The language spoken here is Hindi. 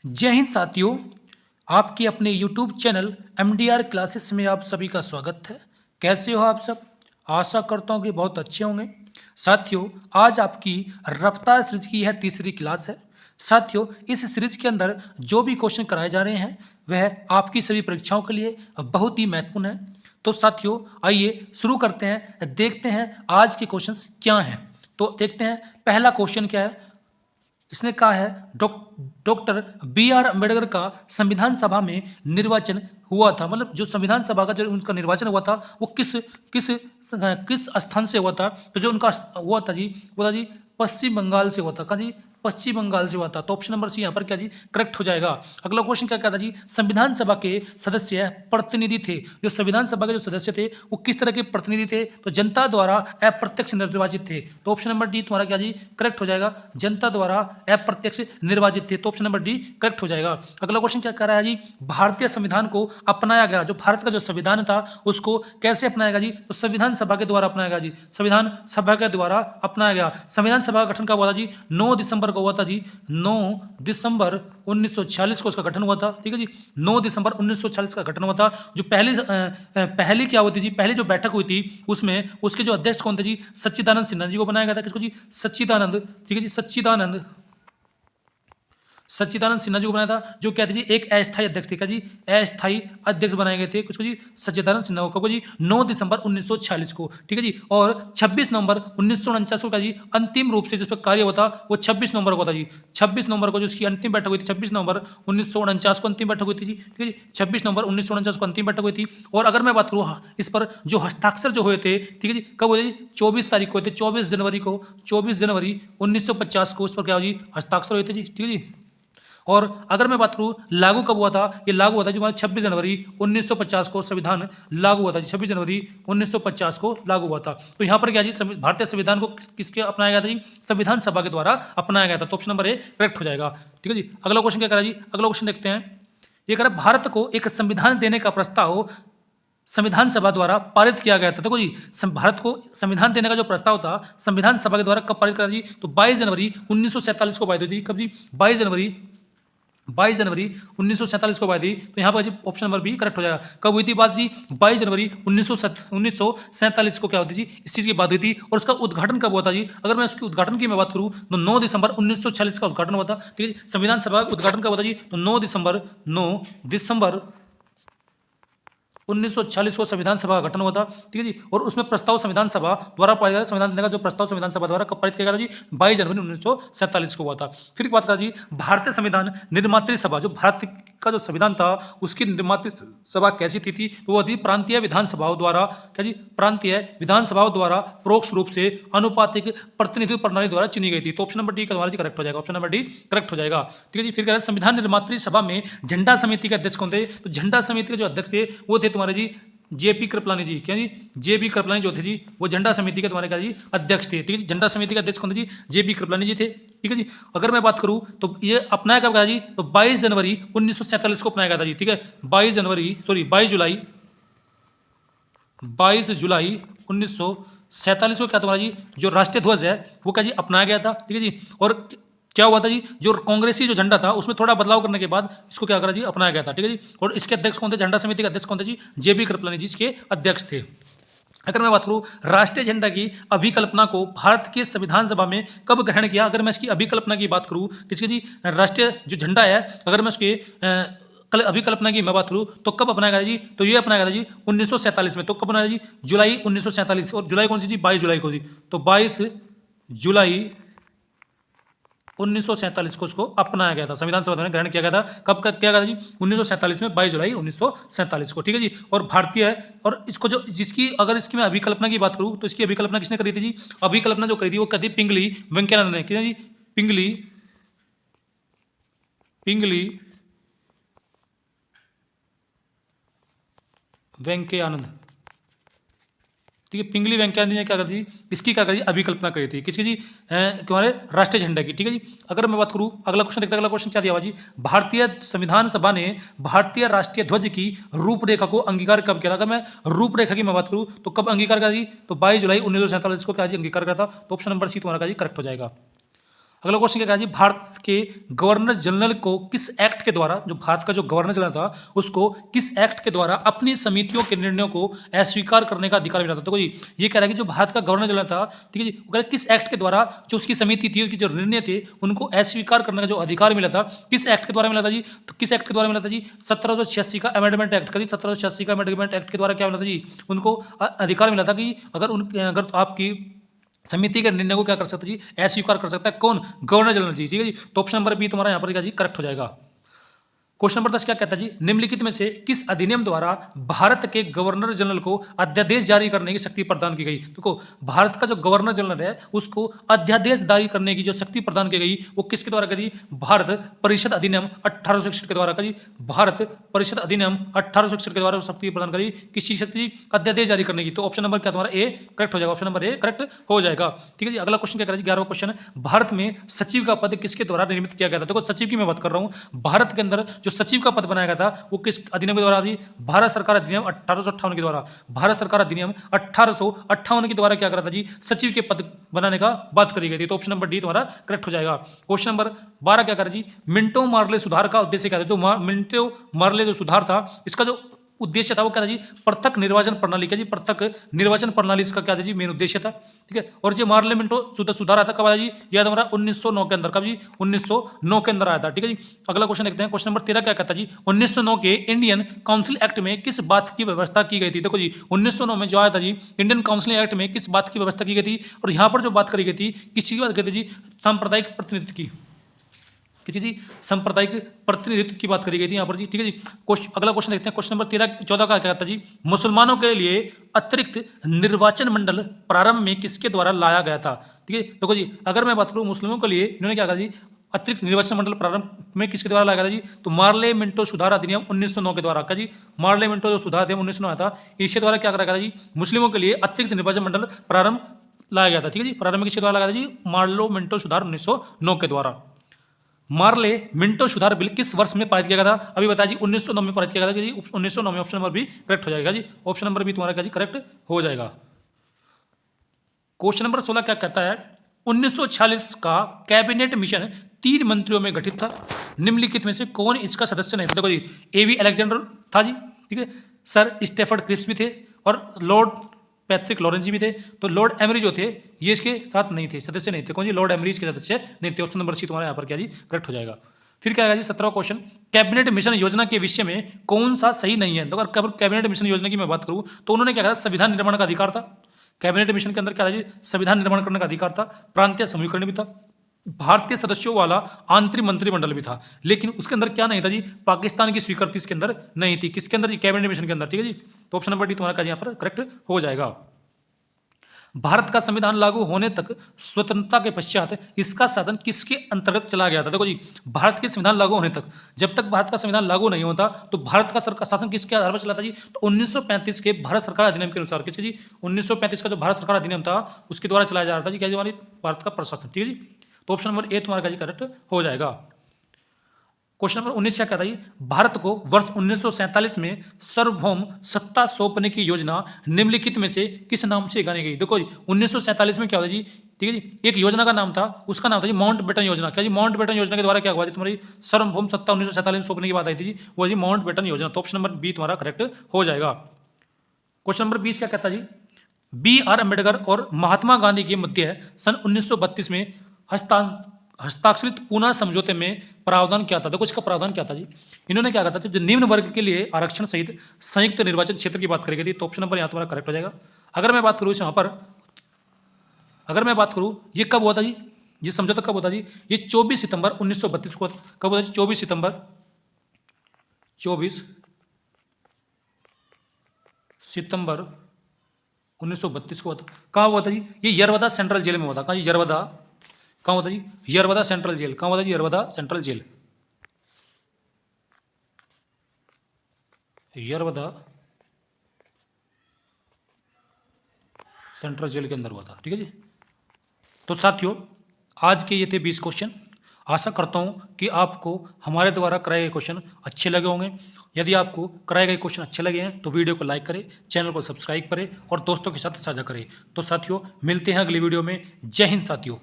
जय हिंद साथियों। आपके अपने YouTube चैनल MDR क्लासेस में आप सभी का स्वागत है। कैसे हो आप सब? आशा करता हूँ कि बहुत अच्छे होंगे। साथियों, आज आपकी रफ्तार सीरीज की यह तीसरी क्लास है। साथियों, इस सीरीज के अंदर जो भी क्वेश्चन कराए जा रहे हैं वह आपकी सभी परीक्षाओं के लिए बहुत ही महत्वपूर्ण है। तो साथियों, आइए शुरू करते हैं, देखते हैं आज के क्वेश्चंस क्या हैं। तो देखते हैं पहला क्वेश्चन क्या है। इसने कहा है डॉक्टर B.R. अम्बेडकर का संविधान सभा में निर्वाचन हुआ था, मतलब जो संविधान सभा का जो उनका निर्वाचन हुआ था वो किस किस किस स्थान से हुआ था। तो जो उनका हुआ था जी, वो था जी पश्चिम बंगाल से हुआ था। कहाँ जी? पश्चिम बंगाल से हुआ था। तो ऑप्शन नंबर सी यहाँ पर क्या जी करेक्ट हो जाएगा। अगला क्वेश्चन क्या कहता जी, संविधान सभा के सदस्य प्रतिनिधि थे। जो संविधान सभा के जो सदस्य थे वो किस तरह के प्रतिनिधि थे? तो जनता द्वारा अप्रत्यक्ष निर्वाचित थे। तो ऑप्शन नंबर डी तुम्हारा क्या जी करेक्ट हो जाएगा, जनता द्वारा अप्रत्यक्ष निर्वाचित थे। तो ऑप्शन नंबर डी करेक्ट हो जाएगा। अगला क्वेश्चन क्या कह रहा है जी, भारतीय संविधान को अपनाया गया, जो भारत का जो संविधान था उसको कैसे अपनाया गया जी? तो संविधान सभा के द्वारा अपनाया गया जी, संविधान सभा के द्वारा अपनाया गया। संविधान सभा का गठन कब हुआ था जी? 9 दिसंबर को हुआ था जी, 9 दिसंबर 1946 को इसका गठन हुआ था। ठीक है जी, 9 दिसंबर 1946 का गठन हुआ था। जो पहली क्या हुई थी जी, पहली जो बैठक हुई थी उसमें उसके जो अध्यक्ष कौन थे जी? सच्चिदानंद सिन्हा जी को बनाया गया था। किसको जी? सच्चिदानंद। ठीक है जी, सच्चिदानंद सिन्हा जी को बनाया था। जो क्या थे जी एक अस्थायी अध्यक्ष थे। क्या जी? अस्थायी अध्यक्ष बनाए गए थे किसको जी? सच्चिदानंद सिन्हा को। कब जी? 9 दिसंबर 1946 को। ठीक है जी, और 26 नवंबर 1949 को क्या जी अंतिम रूप से जिस पर कार्य हुआ था वो 26 नवंबर को था जी। 26 नवंबर को जो उसकी अंतिम बैठक हुई थी, 26 नवंबर 1949 को अंतिम बैठक हुई थी जी। ठीक है जी, 26 नवंबर 1949 को अंतिम बैठक हुई थी। और अगर मैं बात करूँ इस पर जो हस्ताक्षर जो हुए थे, ठीक है जी, कब हुए जी? 24 तारीख को हुए थे, 24 जनवरी को, 24 जनवरी 1950 को उस पर क्या हो जी हस्ताक्षर हुए थे जी। ठीक है जी, और अगर मैं बात करूँ लागू कब हुआ था, ये लागू हुआ था जो हमारा 26 जनवरी 1950 को संविधान लागू हुआ था। 26 जनवरी 1950 को लागू हुआ था। तो यहाँ पर क्या जी भारतीय संविधान को किसके अपनाया गया था जी? संविधान सभा के द्वारा अपनाया गया था। तो ऑप्शन नंबर ए करेक्ट हो जाएगा। ठीक है जी, अगला क्वेश्चन क्या करा जी, अगला क्वेश्चन देखते हैं। ये कह भारत को एक संविधान देने का प्रस्ताव संविधान सभा द्वारा पारित किया गया था। देखो जी, भारत को संविधान देने का जो प्रस्ताव था संविधान सभा के द्वारा कब पारित करा जी? तो 22 जनवरी 1947 को पारित हुई थी। कब जी? 22 जनवरी 1947 को बात थी। तो यहाँ पर जी ऑप्शन नंबर बी करेक्ट हो जाएगा। कब हुई थी बात जी? 22 जनवरी 1947 को क्या होती जी इस चीज़ की बात हुई थी। और उसका उद्घाटन कब हुआ था जी? अगर मैं उसके उद्घाटन की मैं बात करूँ तो 9 दिसंबर 1946 का उद्घाटन हुआ था। ठीक है, संविधान सभा का उद्घाटन कब हुआ था जी? तो 9 दिसंबर 1946 को संविधान सभा का गठन हुआ था। ठीक है जी, और उसमें प्रस्ताव संविधान सभा द्वारा पारित किया गया। संविधान देने का जो प्रस्ताव संविधान सभा द्वारा कब पारित किया गया था जी? 22 जनवरी 1947 को हुआ था। फिर बात करा जी भारतीय संविधान निर्मात्री सभा, जो भारत का जो संविधान था उसकी निर्मात्री सभा कैसी थी? तो वो थी प्रांतीय विधानसभाओं द्वारा। क्या जी? प्रांतीय विधानसभाओं द्वारा परोक्ष रूप से अनुपातिक प्रतिनिधित्व प्रणाली द्वारा चुनी गई थी। तो ऑप्शन नंबर डी का जी करेक्ट हो जाएगा। ऑप्शन नंबर डी करेक्ट हो जाएगा। ठीक है जी, फिर संविधान निर्मात्री सभा में झंडा समिति के अध्यक्ष कौन थे? तो झंडा समिति के जो अध्यक्ष थे वो थे तुम्हारे जी जेपी कृपलानी जी। क्या जी? जेपी कृपलानी जो थे जी वो झंडा समिति के तुम्हारे क्या जी अध्यक्ष थे। ठीक है, झंडा समिति के अध्यक्ष कौन थे जी? जेपी कृपलानी जी थे। ठीक है जी, अगर मैं बात करूं तो ये अपनाया कब गया जी? तो 22 जनवरी 1947 को अपनाया गया था जी। ठीक है, 22 जुलाई 1947 को क्या तुम्हारा जी जो राष्ट्रीय ध्वज है वो क्या जी अपनाया गया था। ठीक है जी, और क्या हुआ था जी जो कांग्रेसी जो झंडा था उसमें थोड़ा बदलाव करने के बाद इसको क्या करा जी अपनाया गया था। ठीक है जी, और इसके अध्यक्ष कौन थे? झंडा समिति के अध्यक्ष कौन थे जी? जेबी कृपलानी जी इसके अध्यक्ष थे। अगर मैं बात करूं राष्ट्रीय झंडा की अभिकल्पना को भारत के संविधान सभा में कब ग्रहण किया? अगर मैं इसकी अभिकल्पना की बात करूं किसकी जी राष्ट्रीय जो झंडा है, अगर मैं उसके अभिकल्पना की मैं बात करूं तो कब अपनाया गया जी? तो ये अपनाया गया जी 1947 में। तो कब बनाया जी? जुलाई 1947। और जुलाई कौन सी जी? 22 जुलाई को जी। तो 22 जुलाई 1947 को उसको अपनाया गया था, संविधान सभा में ग्रहण किया गया था। कब किया गया था जी? 1947 में, 22 जुलाई 1947 को। ठीक है जी, और भारतीय और इसको जो जिसकी अगर इसकी मैं अभिकल्पना की बात करूं तो इसकी अभिकल्पना किसने करी थी जी? अभिकल्पना जो करी थी वो करी पिंगली वेंकैयानंद ने। किसने जी? पिंगली वेंकैयानंद। ठीक है, पिंगली वेंकैया ने क्या करी थी? इसकी क्या करी? अभिकल्पना करी थी। किसकी जी? तुम्हारे राष्ट्रीय झंडे की। ठीक है जी, अगर मैं बात करूं अगला क्वेश्चन देखते हैं। अगला क्वेश्चन क्या दिया हुआ जी? भारतीय संविधान सभा ने भारतीय राष्ट्रीय ध्वज की रूपरेखा को अंगीकार कब किया था? अगर मैं रूपरेखा की मैं बात करूं तो कब अंगीकार करा जी? तो 22 जुलाई 1947 को क्या जी अंगीकार करा था। तो ऑप्शन नंबर सी तुम्हारा जी करेक्ट हो जाएगा। अगला क्वेश्चन क्या कहा जी, भारत के गवर्नर जनरल को किस एक्ट के द्वारा, जो भारत का जो गवर्नर जनरल था उसको किस एक्ट के द्वारा अपनी समितियों के निर्णयों को अस्वीकार करने का अधिकार मिला था? तो जी ये कह रहा है कि जो भारत का गवर्नर जनरल था, ठीक है जी, वो कह रहा है किस एक्ट के द्वारा जो उसकी समिति थी, उसकी जो निर्णय थे उनको अस्वीकार करने का जो अधिकार मिला था, किस एक्ट के द्वारा मिला था जी? तो किस एक्ट के द्वारा मिला था जी? 1786 का अमेंडमेंट एक्ट का जी, 1786 का अमेंडमेंट एक्ट के द्वारा क्या मिला था जी? उनको अधिकार मिला था कि अगर आपकी समिति के निर्णय को क्या कर सकता है जी? अस्वीकार कर सकता है कौन? गवर्नर जनरल जी, ठीक है जी। तो ऑप्शन नंबर बी तुम्हारा यहाँ पर क्या जी करेक्ट हो जाएगा। क्वेश्चन नंबर 10 क्या कहता है जी, निम्नलिखित में से किस अधिनियम द्वारा भारत के गवर्नर जनरल को अध्यादेश जारी करने की शक्ति प्रदान की गई? देखो भारत का जो गवर्नर जनरल है उसको अध्यादेश जारी करने की जो शक्ति प्रदान की गई वो किसके द्वारा करी? भारत परिषद अधिनियम 1861 के द्वारा करी। भारत परिषद अधिनियम 1861 के द्वारा शक्ति प्रदान करी। किसी शक्ति? अध्यादेश जारी करने की। तो ऑप्शन नंबर क्या तुम्हारा ए करेक्ट हो जाएगा। ऑप्शन नंबर ए करेक्ट हो जाएगा, ठीक है जी। अगला क्वेश्चन क्या करें? 11वां क्वेश्चन, भारत में सचिव का पद किसके द्वारा निर्मित किया गया था? देखो सचिव की मैं बात कर रहा हूँ। भारत के अंदर जो सचिव का पद बनाया गया था वो किस अधिनियम के द्वारा थी? भारत सरकार अधिनियम 1858 के द्वारा। भारत सरकार अधिनियम 1858 के द्वारा क्या करा था जी? सचिव के पद बनाने का बात करी गई थी। तो ऑप्शन नंबर डी तुम्हारा करेक्ट हो जाएगा। क्वेश्चन नंबर 12 क्या करा जी, मिंटो मार्ले सुधार का उद्देश्य क्या था? जो मिंटो मार्ले जो सुधार था इसका जो उद्देश्य था वो क्या था जी? पृथक निर्वाचन प्रणाली का जी, पृथक निर्वाचन प्रणाली इसका क्या था जी? मेन उद्देश्य था, ठीक है। और जो मार्ले मिंटो सुधार आया था कब आया जी? याद हमारा 1909 के अंदर। कब जी? 1909 के अंदर आया था, ठीक है जी। अगला क्वेश्चन देखते हैं। क्वेश्चन नंबर 13 क्या कहता है जी, 1909 के इंडियन काउंसिल एक्ट में किस बात की व्यवस्था की गई थी? देखो जी 1909 में जो आया था जी इंडियन काउंसिल एक्ट में किस बात की व्यवस्था की गई थी? और यहाँ पर जो बात करी गई थी किसकी बात करी थी जी? सांप्रदायिक प्रतिनिधित्व की, किसी जी सांप्रदायिक प्रतिनिधित्व की बात करी गई थी यहाँ पर जी, ठीक है जी। अगला क्वेश्चन देखते हैं। क्वेश्चन नंबर 14 का क्या कहता है जी, मुसलमानों के लिए अतिरिक्त निर्वाचन मंडल प्रारंभ में किसके द्वारा लाया गया था? ठीक है, देखो जी अगर मैं बात करूँ मुस्लिमों के लिए इन्होंने क्या कहा जी, अतिरिक्त निर्वाचन मंडल प्रारंभ में किसके द्वारा लाया गया था जी? तो मार्ले मिंटो सुधार अधिनियम 1909 के द्वारा। क्या जी? मार्ले मिंटो जो सुधार अधिनियम 1909 आया था इसके द्वारा क्या करा गया था जी? मुस्लिमों के लिए अतिरिक्त निर्वाचन मंडल प्रारंभ लाया गया था, ठीक है जी। प्रारंभ में किसके द्वारा लाया गया था जी? मार्लो मिंटो सुधार 1909 के द्वारा। मार्ले मिंटो सुधार बिल किस वर्ष में पारित किया गया था? अभी बताया जी 1909 में पारित किया गया था जी। 1909 में ऑप्शन नंबर भी करेक्ट हो जाएगा जी। ऑप्शन नंबर भी तुम्हारा क्या जी करेक्ट हो जाएगा। क्वेश्चन नंबर 16 क्या कहता है, 1946 का कैबिनेट मिशन 3 मंत्रियों में गठित था, निम्नलिखित में से कौन इसका सदस्य नहीं था? देखो जी एवी अलेक्जेंडर था जी, ठीक है, सर स्टेफर्ड क्रिप्स भी थे और लॉर्ड पैट्रिक लॉरेंस जी भी थे। तो लॉर्ड एमरी जो थे ये इसके साथ नहीं थे, सदस्य नहीं थे। कौन जी? लॉर्ड एमरी इसके सदस्य नहीं थे। ऑप्शन नंबर सी तुम्हारा यहाँ पर क्या जी करेक्ट हो जाएगा। फिर क्या आएगा जी 17वां क्वेश्चन, कैबिनेट मिशन योजना के विषय में कौन सा सही नहीं है? तो अगर कैबिनेट मिशन योजना की मैं बात करूँ तो उन्होंने क्या कहा? संविधान निर्माण का अधिकार था। कैबिनेट मिशन के अंदर क्या था जी? संविधान निर्माण करने का अधिकार था, प्रांतीय समूहीकरण भी था, भारतीय सदस्यों वाला आंतरिक मंत्रिमंडल भी था। लेकिन उसके अंदर क्या नहीं था जी? पाकिस्तान की स्वीकृति इसके अंदर नहीं थी। किसके अंदर जी? कैबिनेट मिशन के अंदर, ठीक है जी। तो ऑप्शन नंबर डी तुम्हारा क्या यहाँ पर करेक्ट हो जाएगा। भारत का संविधान लागू होने तक स्वतंत्रता के पश्चात इसका शासन किसके अंतर्गत चला गया था? देखो जी भारत के संविधान लागू होने तक, जब तक भारत का संविधान लागू नहीं होता तो भारत का सरकार शासन किसके आधार पर चला था जी? तो 1935 के भारत सरकार अधिनियम के अनुसार, किसके जी? 1935 का जो भारत सरकार अधिनियम था उसके द्वारा चलाया जा रहा था जी क्या जी? हमारी भारत का प्रशासन, ठीक है जी। तो ऑप्शन नंबर ए तुम्हारा क्या जी करेक्ट हो जाएगा। क्वेश्चन नंबर 19 क्या कहता है, भारत को वर्ष 1947 में सार्वभौम सत्ता सौंपने की योजना निम्नलिखित में से किस नाम से गानी गई? देखो जी 1947 में क्या होता है जी, ठीक है जी, एक योजना का नाम था, उसका नाम था जी माउंट बेटन योजना। क्या जी? माउंट बेटन योजना के द्वारा क्या हुआ जी? तुम्हारी सार्वभौम सत्ता 1947 में सौंपने की बात आई थी जी, वो जी माउंट बेटन योजना। तो ऑप्शन नंबर बी तुम्हारा करेक्ट हो जाएगा। क्वेश्चन नंबर 20 क्या कहता है जी, बी आर अम्बेडकर और महात्मा गांधी के मध्य सन 1932 में हस्ताक्षरित पुनः समझौते में प्रावधान क्या था? देखो इसका प्रावधान क्या था जी? इन्होंने क्या कहा था, जो निम्न वर्ग के लिए आरक्षण सहित संयुक्त निर्वाचन क्षेत्र की बात करी गई थी। तो ऑप्शन नंबर यहाँ तुम्हारा करेक्ट हो जाएगा। अगर मैं बात करूँ यहाँ पर, अगर मैं बात करूँ ये कब हुआ था जी? ये समझौता कब होता जी? ये 24 सितंबर 1932 को कब होता जी? 24 सितंबर 1932 को होता। कहाँ हुआ था जी? ये यरवदा सेंट्रल जेल में हुआ था। कहाँ जी? यरवदा। कहाँ होता जी? Yerwada central jail. कहाँ होता जी? Yerwada central jail. Yerwada central jail के अंदर हुआ था, ठीक है जी। तो साथियों आज के ये थे 20 क्वेश्चन। आशा करता हूँ कि आपको हमारे द्वारा कराए गए क्वेश्चन अच्छे लगे होंगे। यदि आपको कराए गए क्वेश्चन अच्छे लगे हैं तो वीडियो को लाइक करें, चैनल को सब्सक्राइब करें और दोस्तों के साथ साझा करें। तो साथियों मिलते हैं अगली वीडियो में। जय हिंद साथियों।